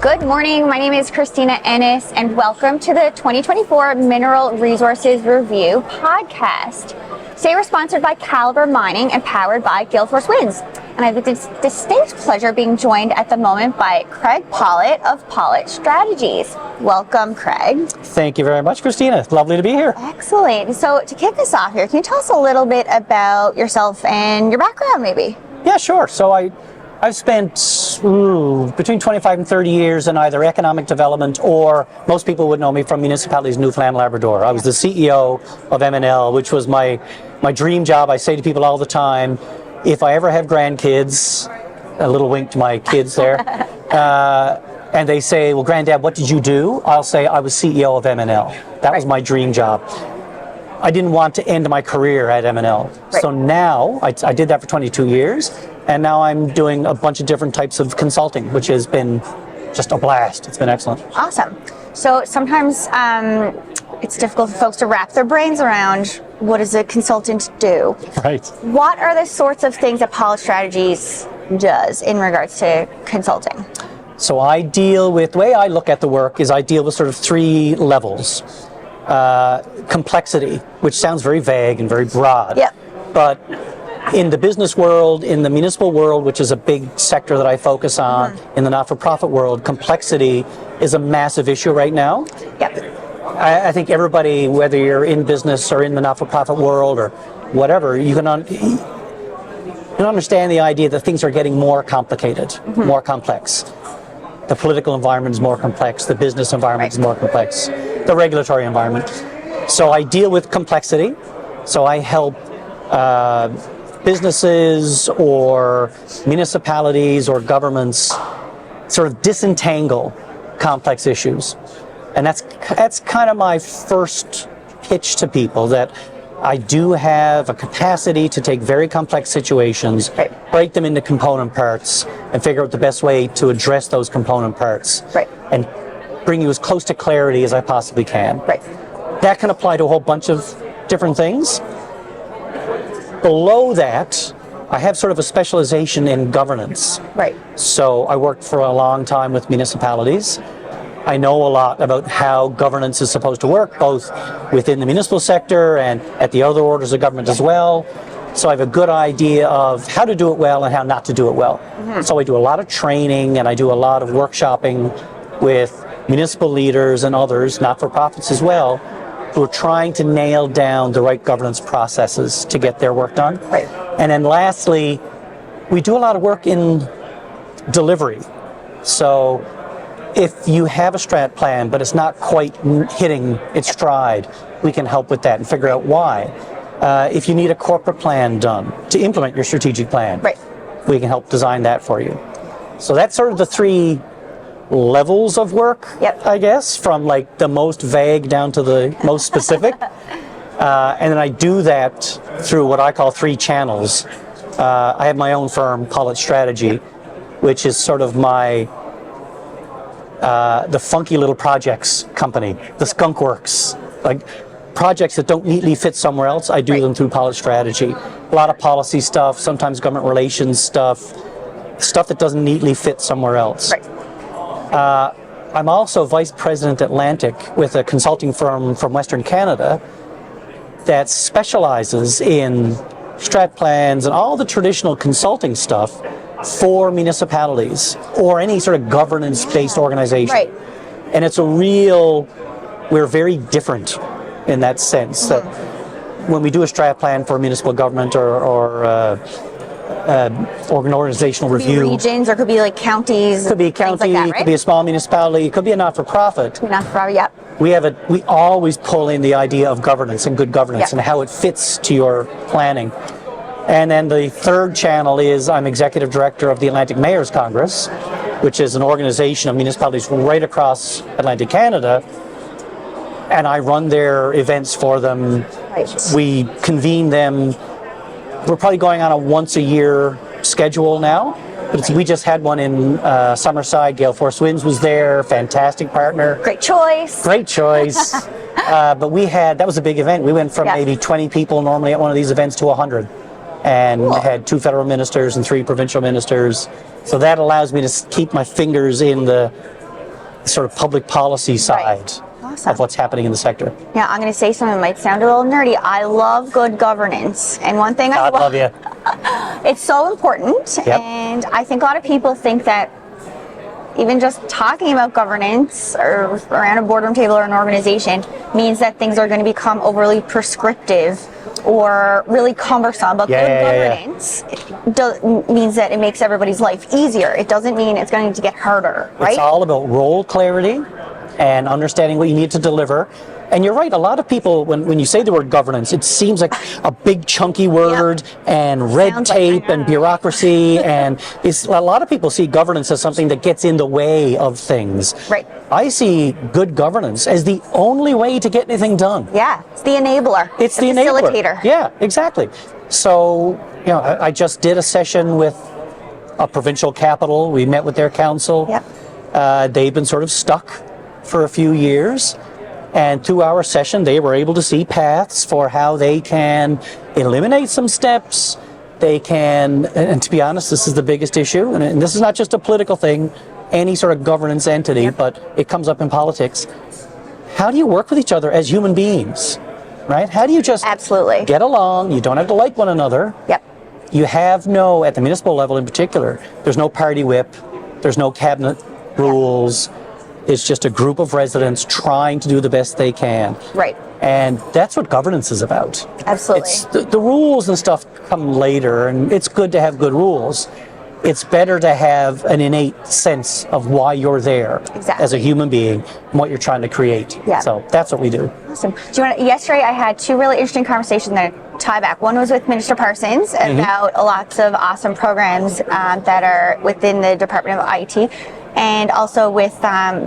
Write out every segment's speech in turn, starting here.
Good morning, my name is Christina Ennis and welcome to the 2024 Mineral Resources Review podcast. Today we're sponsored by Calibre Mining and powered by Gale Force Winds. And I have the distinct pleasure of being joined at the moment by Craig Pollett of Pollett Strategies. Welcome, Craig. Thank you very much, Christina. Lovely to be here. Excellent. So to kick us off here, can you tell us a little bit about yourself and your background maybe? Yeah, sure. So I've spent between 25 and 30 years in either economic development or most people would know me from municipalities Newfoundland, Labrador. I was the CEO of MNL, which was my dream job. I say to people all the time, if I ever have grandkids, a little wink to my kids there, and they say, well, Granddad, what did you do? I'll say, I was CEO of MNL. That was my dream job. I didn't want to end my career at MNL. Right. So now, I did that for 22 years, and now I'm doing a bunch of different types of consulting, which has been just a blast. It's been excellent. Awesome. So sometimes it's difficult for folks to wrap their brains around what does a consultant do. Right. What are the sorts of things that Pollett Strategies does in regards to consulting? So the way I look at the work is I deal with sort of three levels. Complexity, which sounds very vague and very broad. Yep. But in the business world, in the municipal world, which is a big sector that I focus on, in the not-for-profit world, complexity is a massive issue right now. Yep. I think everybody, whether you're in business or in the not-for-profit world or whatever, you can understand the idea that things are getting more complicated, more complex. The political environment is more complex, the business environment is more complex, the regulatory environment. So I deal with complexity. So I help businesses or municipalities or governments sort of disentangle complex issues. And that's kind of my first pitch to people, that I do have a capacity to take very complex situations, break them into component parts, and figure out the best way to address those component parts, and bring you as close to clarity as I possibly can. That can apply to a whole bunch of different things. Below that, I have sort of a specialization in governance. So I worked for a long time with municipalities. I know a lot about how governance is supposed to work, both within the municipal sector and at the other orders of government as well. So I have a good idea of how to do it well and how not to do it well. So I do a lot of training and I do a lot of workshopping with municipal leaders and others, not-for-profits as well, who are trying to nail down the right governance processes to get their work done. And then lastly, we do a lot of work in delivery. So if you have a strat plan, but it's not quite hitting its stride, we can help with that and figure out why. If you need a corporate plan done to implement your strategic plan, we can help design that for you. So that's sort of the three levels of work, I guess, from like the most vague down to the most specific. And then I do that through what I call three channels. I have my own firm, Pollett Strategy, which is sort of my the funky little projects company, the skunk works, like projects that don't neatly fit somewhere else. I do them through Pollett Strategy. A lot of policy stuff, sometimes government relations stuff that doesn't neatly fit somewhere else. I'm also Vice President Atlantic with a consulting firm from Western Canada that specializes in strat plans and all the traditional consulting stuff for municipalities or any sort of governance-based organization. And it's we're very different in that sense, that when we do a strat plan for a municipal government or an organizational review. Could be regions, or could be like counties. Could be a county, like that, could be a small municipality, it could be a not-for-profit. We always pull in the idea of governance and good governance and how it fits to your planning. And then the third channel is I'm Executive Director of the Atlantic Mayors Congress, which is an organization of municipalities right across Atlantic Canada. And I run their events for them. We convene them. We're probably going on a once-a-year schedule now, but we just had one in Summerside. Gale Force Winds was there, fantastic partner. Great choice. But that was a big event. We went from maybe 20 people normally at one of these events to 100. And had 2 federal ministers and 3 provincial ministers. So that allows me to keep my fingers in the sort of public policy side Awesome. of what's happening in the sector. Yeah, I'm going to say something that might sound a little nerdy. I love good governance. And one thing I love you. It's so important. Yep. And I think a lot of people think that even just talking about governance or around a boardroom table or an organization means that things are going to become overly prescriptive or really cumbersome. But good governance means that it makes everybody's life easier. It doesn't mean it's going to get harder, right? It's all about role clarity and understanding what you need to deliver. And you're right, a lot of people, when you say the word governance, it seems like a big chunky word and red tape and bureaucracy, and a lot of people see governance as something that gets in the way of things. Right. I see good governance as the only way to get anything done. Yeah, it's the enabler. It's the facilitator. Enabler. Yeah, exactly. So, I just did a session with a provincial capital. We met with their council. Yep. They've been sort of stuck for a few years. And through our session, they were able to see paths for how they can eliminate some steps. They can, and to be honest, this is the biggest issue, and this is not just a political thing, any sort of governance entity, but it comes up in politics. How do you work with each other as human beings, right? How do you just absolutely get along? You don't have to like one another. Yep. You have no, at the municipal level in particular, there's no party whip, there's no cabinet rules. It's just a group of residents trying to do the best they can. Right. And that's what governance is about. Absolutely. It's the rules and stuff come later, and it's good to have good rules. It's better to have an innate sense of why you're there as a human being and what you're trying to create. Yeah. So that's what we do. Awesome. Yesterday I had two really interesting conversations that tie back. One was with Minister Parsons about lots of awesome programs that are within the Department of IT. And also with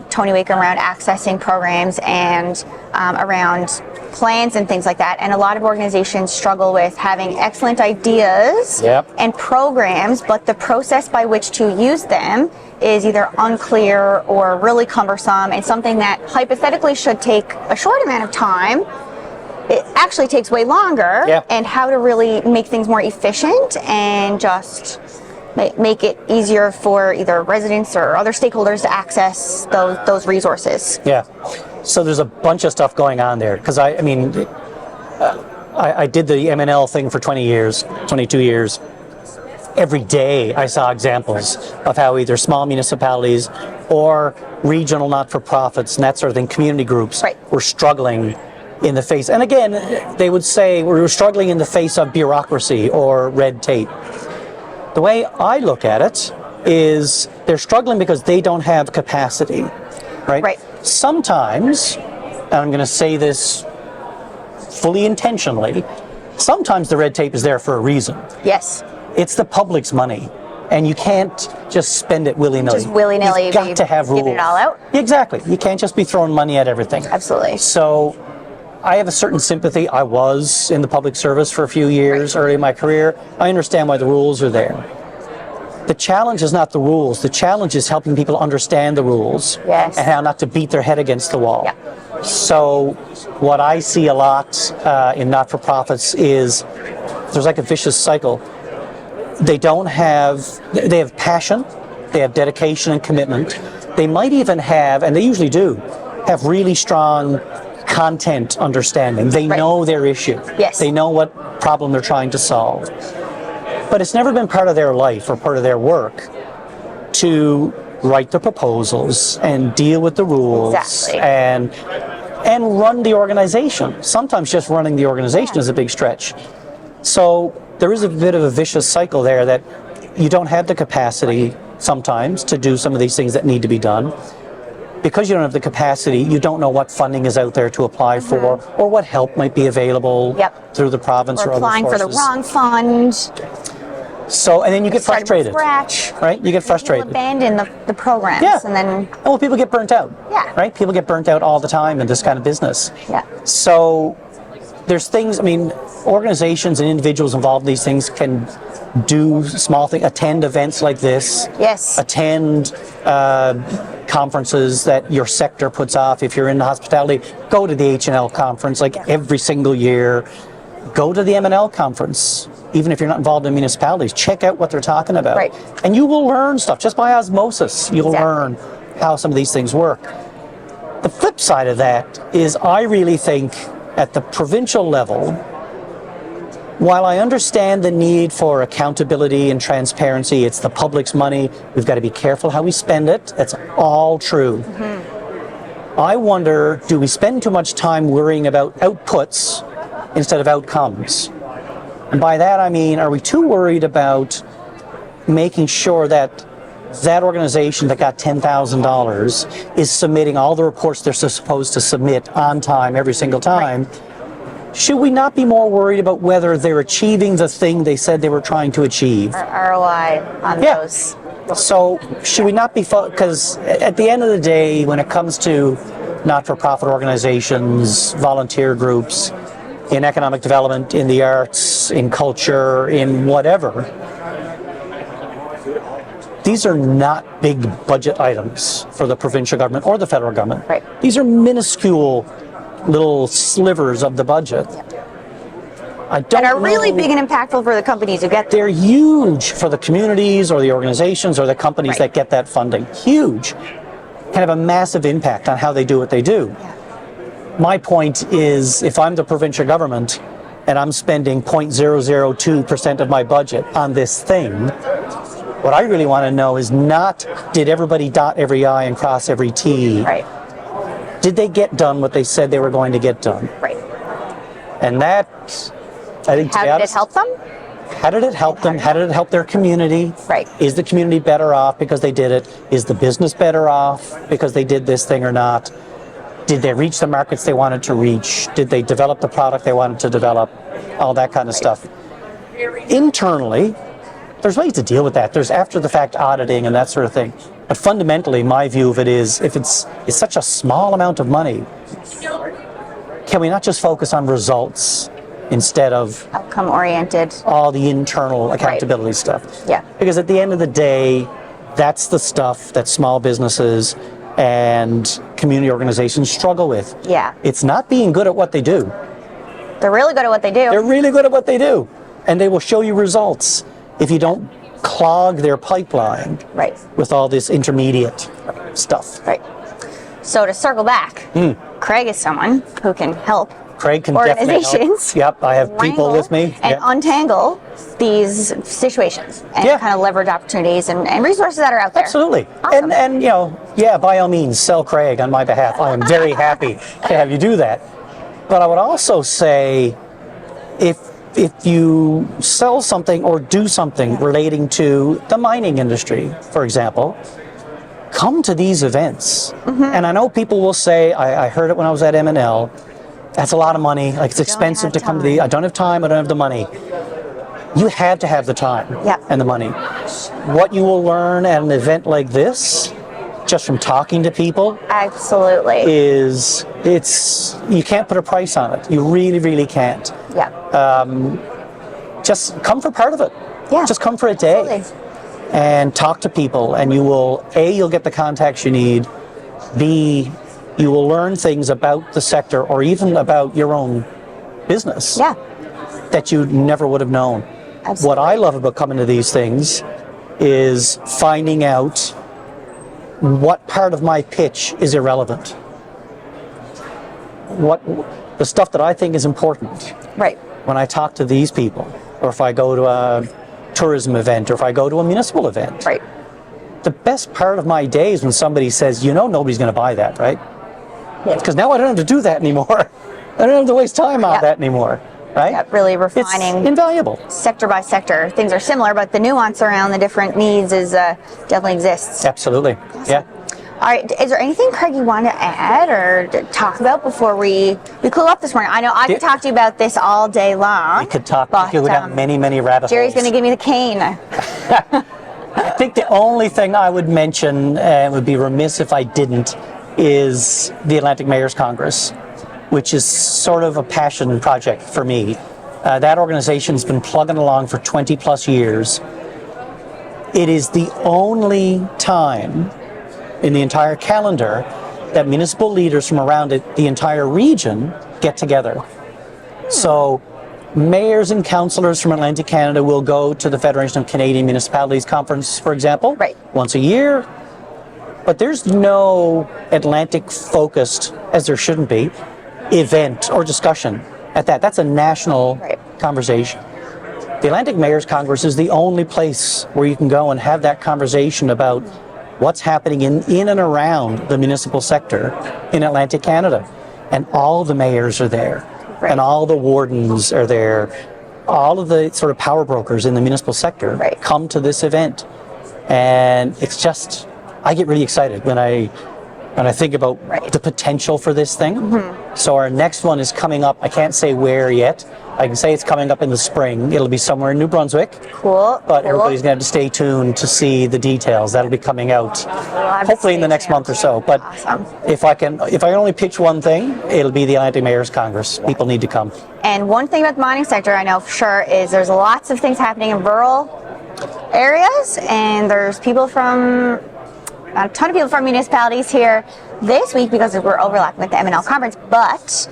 Tony Wake around accessing programs and around plans and things like that. And a lot of organizations struggle with having excellent ideas and programs, but the process by which to use them is either unclear or really cumbersome, and something that hypothetically should take a short amount of time, it actually takes way longer, and how to really make things more efficient and just make it easier for either residents or other stakeholders to access those resources. Yeah. So there's a bunch of stuff going on there, because I did the M&L thing for 22 years. Every day I saw examples of how either small municipalities or regional not-for-profits and that sort of thing, community groups, were struggling in the face. And again, they would say we were struggling in the face of bureaucracy or red tape. The way I look at it is they're struggling because they don't have capacity, right? Sometimes, and I'm going to say this fully intentionally, sometimes the red tape is there for a reason. Yes. It's the public's money, and you can't just spend it willy-nilly. Just willy-nilly. You've got to have rules. Give it all out. Exactly. You can't just be throwing money at everything. Absolutely. So I have a certain sympathy. I was in the public service for a few years early in my career. I understand why the rules are there. The challenge is not the rules. The challenge is helping people understand the rules and how not to beat their head against the wall. So what I see a lot in not-for-profits is there's like a vicious cycle. They have passion, they have dedication and commitment. They might even have, and they usually do, have really strong content understanding. They know their issue. They know what problem they're trying to solve. But it's never been part of their life or part of their work to write the proposals and deal with the rules and run the organization. Sometimes just running the organization is a big stretch. So there is a bit of a vicious cycle there that you don't have the capacity sometimes to do some of these things that need to be done. Because you don't have the capacity, you don't know what funding is out there to apply for or what help might be available through the province or other sources. Applying for the wrong fund. So, and then you get frustrated, right? You get frustrated. People abandon the programs, and then well, people get burnt out, right? People get burnt out all the time in this kind of business. So there's things. I mean, organizations and individuals involved in these things can do small things, attend events like this, attend conferences that your sector puts off. If you're in the hospitality, go to the H&L conference like every single year. Go to the M&L conference, even if you're not involved in municipalities. Check out what they're talking about. And you will learn stuff just by osmosis. You'll learn how some of these things work. The flip side of that is I really think at the provincial level, while I understand the need for accountability and transparency, it's the public's money, we've got to be careful how we spend it, that's all true. I wonder, do we spend too much time worrying about outputs instead of outcomes? And by that I mean, are we too worried about making sure that that organization that got $10,000 is submitting all the reports they're supposed to submit on time every single time? Right. Should we not be more worried about whether they're achieving the thing they said they were trying to achieve? Or ROI on those. So should we not be, because at the end of the day, when it comes to not-for-profit organizations, volunteer groups, in economic development, in the arts, in culture, in whatever, these are not big budget items for the provincial government or the federal government. Right. These are minuscule little slivers of the budget. I don't and are really big and impactful for the companies who get them. They're huge for the communities or the organizations or the companies that get that funding. Huge. Can have a massive impact on how they do what they do. Yeah. My point is, if I'm the provincial government and I'm spending 0.002% of my budget on this thing, what I really want to know is not, did everybody dot every I and cross every T? Right. Did they get done what they said they were going to get done? Right. And that, I think, how did it help them? How did it help them? How did it help their community? Right. Is the community better off because they did it? Is the business better off because they did this thing or not? Did they reach the markets they wanted to reach? Did they develop the product they wanted to develop? All that kind of stuff. Internally, there's ways to deal with that. There's after-the-fact auditing and that sort of thing. But fundamentally, my view of it is, if it's such a small amount of money, can we not just focus on results instead of outcome-oriented, all the internal accountability stuff? Yeah. Because at the end of the day, that's the stuff that small businesses and community organizations struggle with. Yeah. It's not being good at what they do. They're really good at what they do. They're really good at what they do. And they will show you results if you don't clog their pipeline with all this intermediate stuff. Right. So to circle back, Craig is someone who can help Craig can organizations. Yep, I have people with me. And untangle these situations and kind of leverage opportunities and resources that are out there. Absolutely. Awesome. And you know, by all means, sell Craig on my behalf. I am very happy to have you do that. But I would also say, if you sell something or do something relating to the mining industry, for example, come to these events. And I know people will say, I heard it when I was at M&L, that's a lot of money, like it's expensive to come to the, I don't have time, I don't have the money. You have to have the time and the money. What you will learn at an event like this, just from talking to people, absolutely, is you can't put a price on it. You really, really can't. Just come for part of it. Just come for a day and talk to people, and you will, you'll get the contacts you need. B, you will learn things about the sector or even about your own business that you never would have known. Absolutely. What I love about coming to these things is finding out what part of my pitch is irrelevant. What the stuff that I think is important. Right. When I talk to these people, or if I go to a tourism event, or if I go to a municipal event. Right. The best part of my day is when somebody says, nobody's going to buy that, right? Because now I don't have to do that anymore. I don't have to waste time on that anymore. Right? Really refining. It's invaluable. Sector by sector. Things are similar, but the nuance around the different needs is definitely exists. Absolutely. Awesome. Yeah. All right. Is there anything, Craig, you want to add or talk about before we clue up this morning? I know I could talk to you about this all day long. We could talk. We could go down many, many rabbit holes. Jerry's going to give me the cane. I think the only thing I would mention, and would be remiss if I didn't, is the Atlantic Mayors Congress, which is sort of a passion project for me. That organization's been plugging along for 20 plus years. It is the only time in the entire calendar that municipal leaders from around the entire region get together. So mayors and councillors from Atlantic Canada will go to the Federation of Canadian Municipalities Conference, for example, once a year. But there's no Atlantic-focused, as there shouldn't be, event or discussion at that. That's a national conversation. The Atlantic Mayors Congress is the only place where you can go and have that conversation about what's happening in and around the municipal sector in Atlantic Canada. And all the mayors are there, and all the wardens are there. All of the sort of power brokers in the municipal sector come to this event. And it's just, I get really excited when I think about the potential for this thing. So our next one is coming up. I can't say where yet. I can say it's coming up in the spring. It'll be somewhere in New Brunswick. But everybody's going to have to stay tuned to see the details. That'll be coming out hopefully in the next month or so. But if I can only pitch one thing, it'll be the Atlantic Mayors Congress. People need to come. And one thing about the mining sector I know for sure is there's lots of things happening in rural areas, and there's people from a ton of people from municipalities here this week because we're overlapping with the MNL conference, but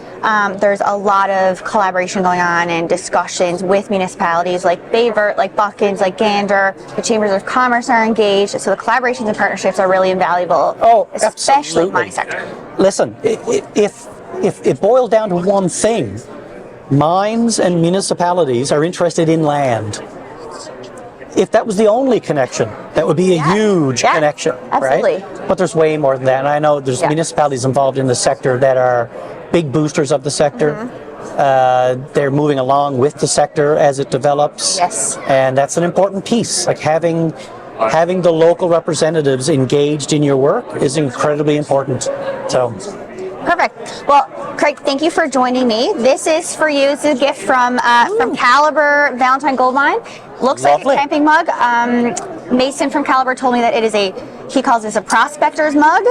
there's a lot of collaboration going on and discussions with municipalities like Bayvert, like Buckins, like Gander. The Chambers of Commerce are engaged, so the collaborations and partnerships are really invaluable, especially in the mining sector. Listen, if it boils down to one thing, mines and municipalities are interested in land. If that was the only connection, that would be a huge connection, right? But there's way more than that. And I know there's municipalities involved in the sector that are big boosters of the sector. They're moving along with the sector as it develops. And that's an important piece. Like having the local representatives engaged in your work is incredibly important. So. Perfect. Well, Craig, thank you for joining me. This is for you. It's a gift from Caliber Valentine Gold Mine. Looks like a camping mug. Mason from Caliber told me that it is he calls this a prospector's mug.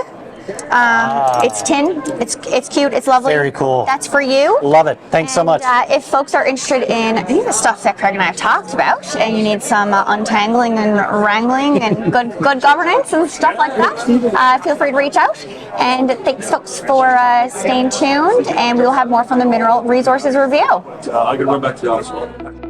It's tin. It's cute. It's lovely. Very cool. That's for you. Love it. Thanks so much. If folks are interested in any of the stuff that Craig and I have talked about, and you need some untangling and wrangling and good governance and stuff like that, feel free to reach out. And thanks, folks, for staying tuned. And we will have more from the Mineral Resources Review. I can run back to the office.